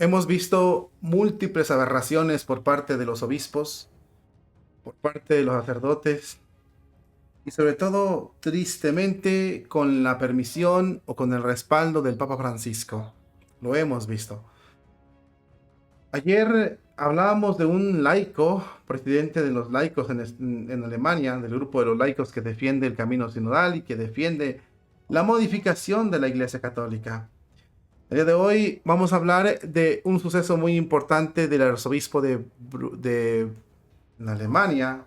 Hemos visto múltiples aberraciones por parte de los obispos, por parte de los sacerdotes y sobre todo, tristemente, con la permisión o con el respaldo del Papa Francisco. Lo hemos visto. Ayer hablábamos de un laico, presidente de los laicos en Alemania, del grupo de los laicos que defiende el camino sinodal y que defiende la modificación de la Iglesia Católica. El día de hoy vamos a hablar de un suceso muy importante del arzobispo de Alemania.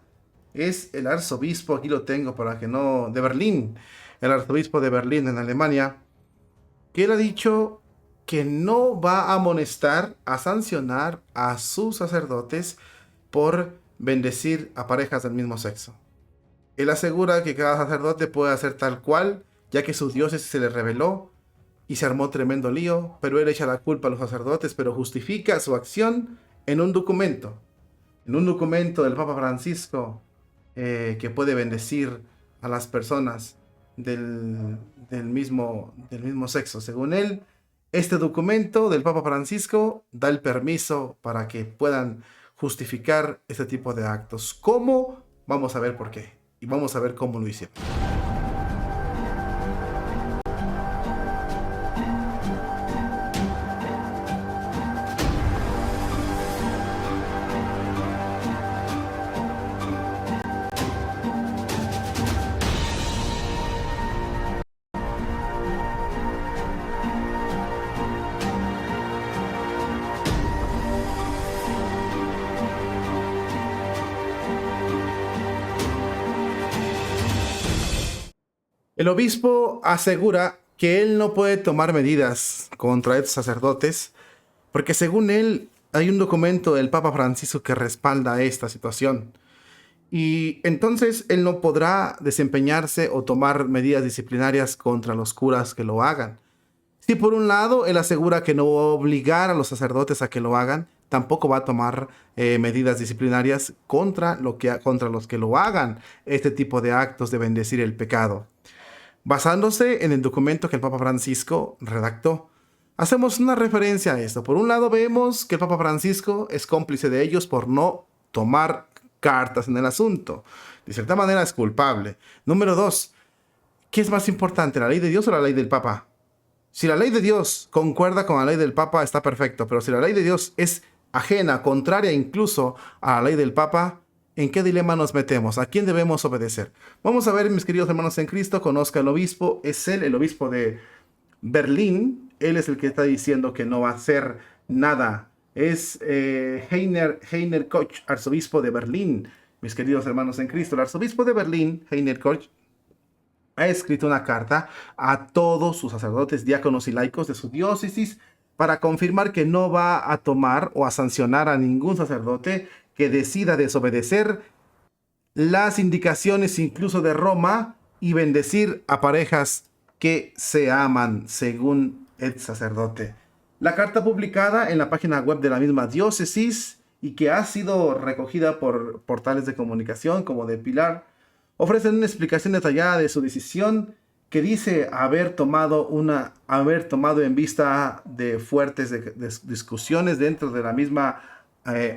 Es el arzobispo, aquí lo tengo para que no, de Berlín, el arzobispo de Berlín en Alemania, que él ha dicho que no va a amonestar, a sancionar a sus sacerdotes por bendecir a parejas del mismo sexo. Él asegura que cada sacerdote puede hacer tal cual, ya que su diócesis se le reveló y se armó tremendo lío, pero él echa la culpa a los sacerdotes, pero justifica su acción en un documento del Papa Francisco que puede bendecir a las personas del mismo sexo. Según él, este documento del Papa Francisco da el permiso para que puedan justificar este tipo de actos. ¿Cómo? Vamos a ver por qué. Y vamos a ver cómo lo hicieron. El obispo asegura que él no puede tomar medidas contra estos sacerdotes porque según él hay un documento del Papa Francisco que respalda esta situación. Y entonces él no podrá desempeñarse o tomar medidas disciplinarias contra los curas que lo hagan. Si por un lado él asegura que no va a obligar a los sacerdotes a que lo hagan, tampoco va a tomar medidas disciplinarias contra los que lo hagan este tipo de actos de bendecir el pecado. Basándose en el documento que el Papa Francisco redactó, hacemos una referencia a esto. Por un lado vemos que el Papa Francisco es cómplice de ellos por no tomar cartas en el asunto. De cierta manera es culpable. Número dos, ¿qué es más importante, la ley de Dios o la ley del Papa? Si la ley de Dios concuerda con la ley del Papa, está perfecto, pero si la ley de Dios es ajena, contraria incluso a la ley del Papa, ¿en qué dilema nos metemos? ¿A quién debemos obedecer? Vamos a ver, mis queridos hermanos en Cristo, conozca al obispo, es él, el obispo de Berlín, él es el que está diciendo que no va a hacer nada. Es Heiner Koch, arzobispo de Berlín, mis queridos hermanos en Cristo. El arzobispo de Berlín, Heiner Koch, ha escrito una carta a todos sus sacerdotes, diáconos y laicos de su diócesis para confirmar que no va a tomar o a sancionar a ningún sacerdote que decida desobedecer las indicaciones incluso de Roma y bendecir a parejas que se aman según el sacerdote. La carta publicada en la página web de la misma diócesis y que ha sido recogida por portales de comunicación como de Pilar ofrecen una explicación detallada de su decisión que dice haber tomado en vista de fuertes discusiones dentro de la misma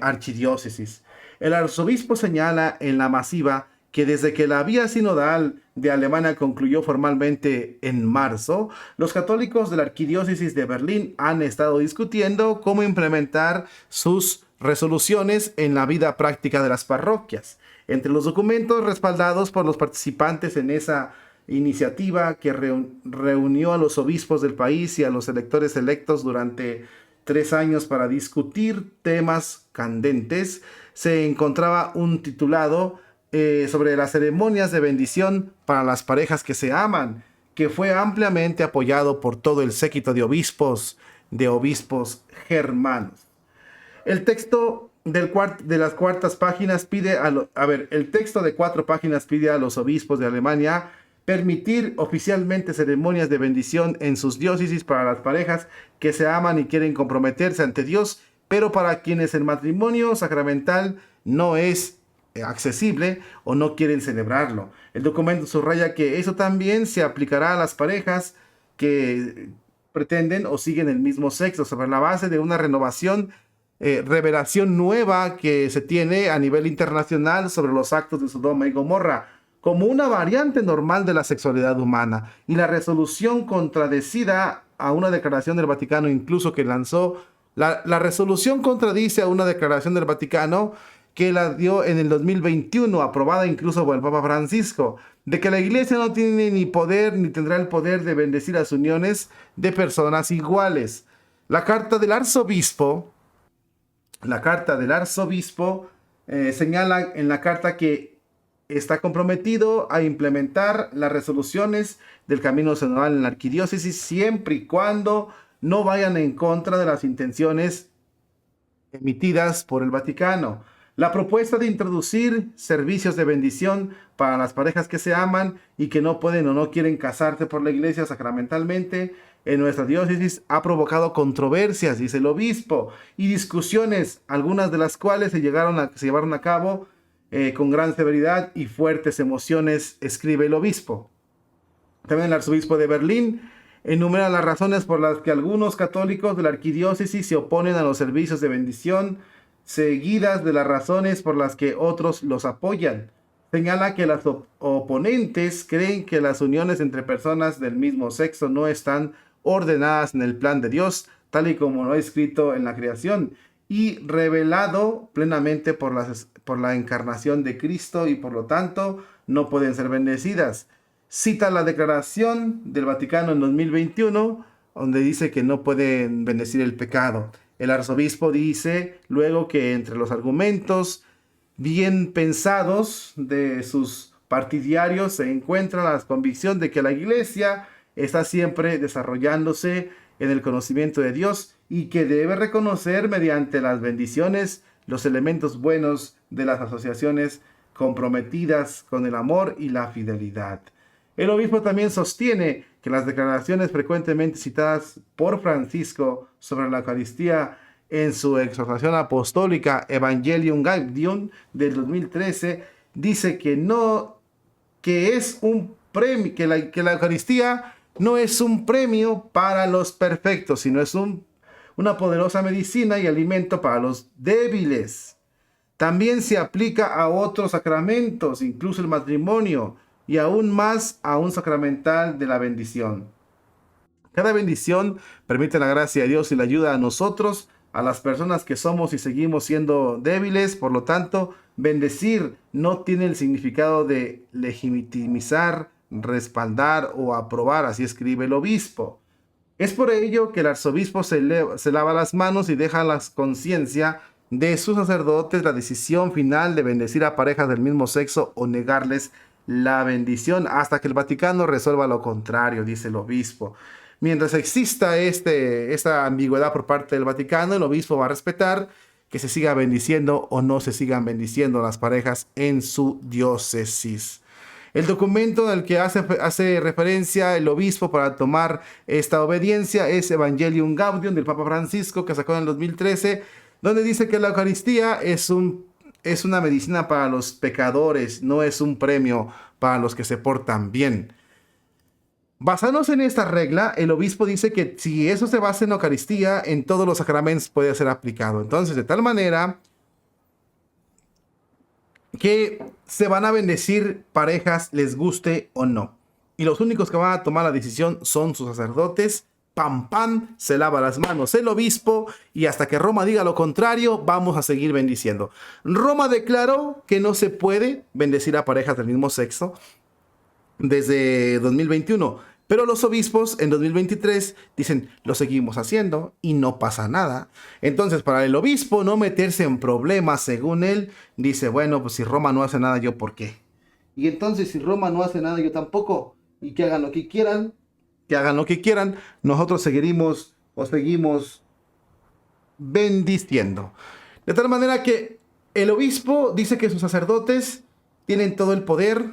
archidiócesis. El arzobispo señala en la masiva que desde que la vía sinodal de Alemania concluyó formalmente en marzo, los católicos de la arquidiócesis de Berlín han estado discutiendo cómo implementar sus resoluciones en la vida práctica de las parroquias. Entre los documentos respaldados por los participantes en esa iniciativa que reunió a los obispos del país y a los electores electos durante 3 años para discutir temas candentes, se encontraba un titulado sobre las ceremonias de bendición para las parejas que se aman, que fue ampliamente apoyado por todo el séquito de obispos germanos. El texto de las cuartas páginas pide el texto de 4 páginas pide a los obispos de Alemania permitir oficialmente ceremonias de bendición en sus diócesis para las parejas que se aman y quieren comprometerse ante Dios, pero para quienes el matrimonio sacramental no es accesible o no quieren celebrarlo. El documento subraya que eso también se aplicará a las parejas que pretenden o siguen el mismo sexo, sobre la base de una revelación nueva que se tiene a nivel internacional sobre los actos de Sodoma y Gomorra, como una variante normal de la sexualidad humana, y la resolución contradecida a una declaración del Vaticano incluso que lanzó. La resolución contradice a una declaración del Vaticano que la dio en el 2021, aprobada incluso por el Papa Francisco, de que la Iglesia no tiene ni poder ni tendrá el poder de bendecir las uniones de personas iguales. La carta del arzobispo, señala en la carta que está comprometido a implementar las resoluciones del camino sinodal en la arquidiócesis siempre y cuando no vayan en contra de las intenciones emitidas por el Vaticano. La propuesta de introducir servicios de bendición para las parejas que se aman y que no pueden o no quieren casarse por la iglesia sacramentalmente en nuestra diócesis ha provocado controversias, dice el obispo, y discusiones, algunas de las cuales se llevaron a cabo con gran severidad y fuertes emociones, escribe el obispo. También el arzobispo de Berlín enumera las razones por las que algunos católicos de la arquidiócesis se oponen a los servicios de bendición, seguidas de las razones por las que otros los apoyan. Señala que las oponentes creen que las uniones entre personas del mismo sexo no están ordenadas en el plan de Dios, tal y como lo ha escrito en la creación, y revelado plenamente por la encarnación de Cristo, y por lo tanto no pueden ser bendecidas. Cita la declaración del Vaticano en 2021, donde dice que no pueden bendecir el pecado. El arzobispo dice luego que entre los argumentos bien pensados de sus partidarios se encuentra la convicción de que la Iglesia está siempre desarrollándose en el conocimiento de Dios y que debe reconocer mediante las bendiciones los elementos buenos de las asociaciones comprometidas con el amor y la fidelidad. El obispo también sostiene que las declaraciones frecuentemente citadas por Francisco sobre la Eucaristía en su exhortación apostólica Evangelium Gaudium del 2013 dice que es un premio, que la Eucaristía no es un premio para los perfectos, sino es una poderosa medicina y alimento para los débiles. También se aplica a otros sacramentos, incluso el matrimonio, y aún más a un sacramental de la bendición. Cada bendición permite la gracia de Dios y la ayuda a nosotros, a las personas que somos y seguimos siendo débiles. Por lo tanto, bendecir no tiene el significado de legitimizar, respaldar o aprobar, así escribe el obispo. Es por ello que el arzobispo se lava las manos y deja a la conciencia de sus sacerdotes la decisión final de bendecir a parejas del mismo sexo o negarles la bendición hasta que el Vaticano resuelva lo contrario, dice el obispo. Mientras exista esta ambigüedad por parte del Vaticano, el obispo va a respetar que se siga bendiciendo o no se sigan bendiciendo las parejas en su diócesis. El documento al que hace referencia el obispo para tomar esta obediencia es Evangelium Gaudium del Papa Francisco, que sacó en el 2013, donde dice que la Eucaristía es una medicina para los pecadores, no es un premio para los que se portan bien. Basándose en esta regla, el obispo dice que si eso se basa en la Eucaristía, en todos los sacramentos puede ser aplicado. Entonces, de tal manera que se van a bendecir parejas, les guste o no. Y los únicos que van a tomar la decisión son sus sacerdotes. Pam, se lava las manos el obispo y hasta que Roma diga lo contrario, vamos a seguir bendiciendo. Roma declaró que no se puede bendecir a parejas del mismo sexo desde 2021. Pero los obispos en 2023 dicen, lo seguimos haciendo y no pasa nada. Entonces, para el obispo no meterse en problemas, según él, dice, bueno, pues si Roma no hace nada, ¿yo por qué? Y entonces, si Roma no hace nada, yo tampoco. Y que hagan lo que quieran, nosotros seguimos bendiciendo. De tal manera que el obispo dice que sus sacerdotes tienen todo el poder,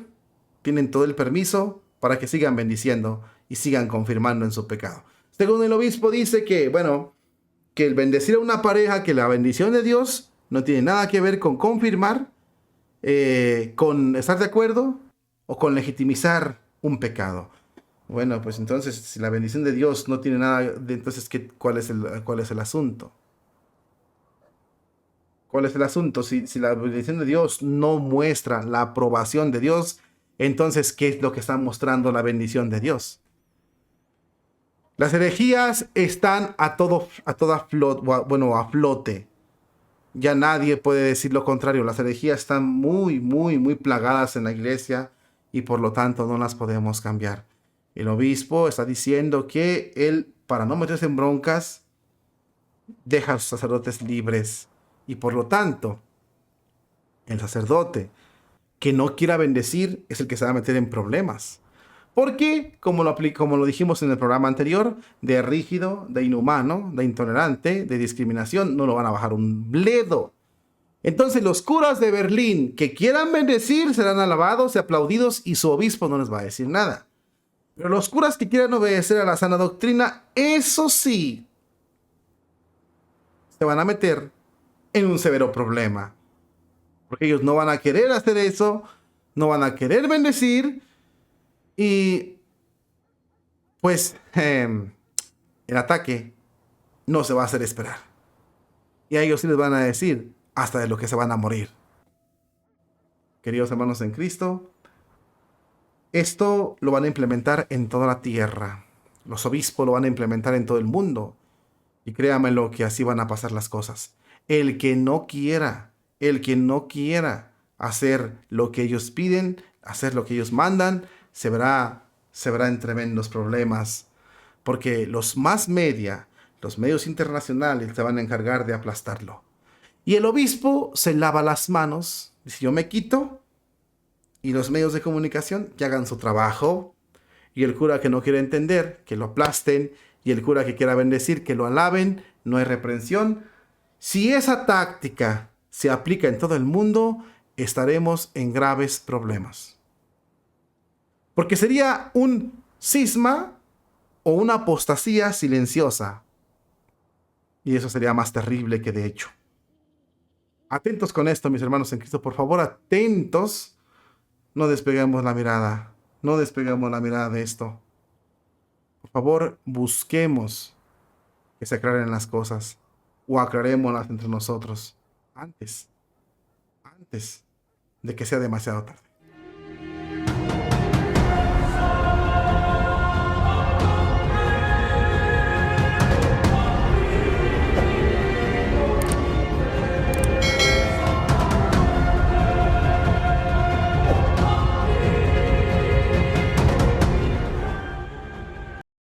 tienen todo el permiso para que sigan bendiciendo y sigan confirmando en su pecado. Según el obispo dice que, que el bendecir a una pareja, que la bendición de Dios no tiene nada que ver con confirmar, con estar de acuerdo o con legitimizar un pecado. Bueno, pues entonces, si la bendición de Dios no tiene nada de, entonces, cuál es el asunto? ¿Cuál es el asunto? Si la bendición de Dios no muestra la aprobación de Dios, entonces, ¿qué es lo que está mostrando la bendición de Dios? Las herejías están a flote. Ya nadie puede decir lo contrario. Las herejías están muy, muy, muy plagadas en la iglesia y por lo tanto no las podemos cambiar. El obispo está diciendo que él, para no meterse en broncas, deja a los sacerdotes libres y por lo tanto el sacerdote que no quiera bendecir es el que se va a meter en problemas. Porque, como lo dijimos en el programa anterior, de rígido, de inhumano, de intolerante, de discriminación, no lo van a bajar un bledo. Entonces los curas de Berlín que quieran bendecir serán alabados y aplaudidos y su obispo no les va a decir nada. Pero los curas que quieran obedecer a la sana doctrina, eso sí, se van a meter en un severo problema. Porque ellos no van a querer hacer eso, no van a querer bendecir y pues el ataque no se va a hacer esperar. Y a ellos sí les van a decir hasta de lo que se van a morir. Queridos hermanos en Cristo, esto lo van a implementar en toda la tierra. Los obispos lo van a implementar en todo el mundo. Y créanme lo que así van a pasar las cosas. El que no quiera hacer lo que ellos piden, hacer lo que ellos mandan, se verá en tremendos problemas. Porque los más media, los medios internacionales se van a encargar de aplastarlo. Y el obispo se lava las manos, dice yo me quito, y los medios de comunicación que hagan su trabajo, y el cura que no quiere entender, que lo aplasten, y el cura que quiera bendecir, que lo alaben, no hay reprensión. Si esa táctica se aplica en todo el mundo, estaremos en graves problemas. Porque sería un cisma o una apostasía silenciosa. Y eso sería más terrible que de hecho. Atentos con esto, mis hermanos en Cristo, por favor, atentos. No despeguemos la mirada. No despegamos la mirada de esto. Por favor, busquemos que se aclaren las cosas o aclarémoslas entre nosotros antes de que sea demasiado tarde.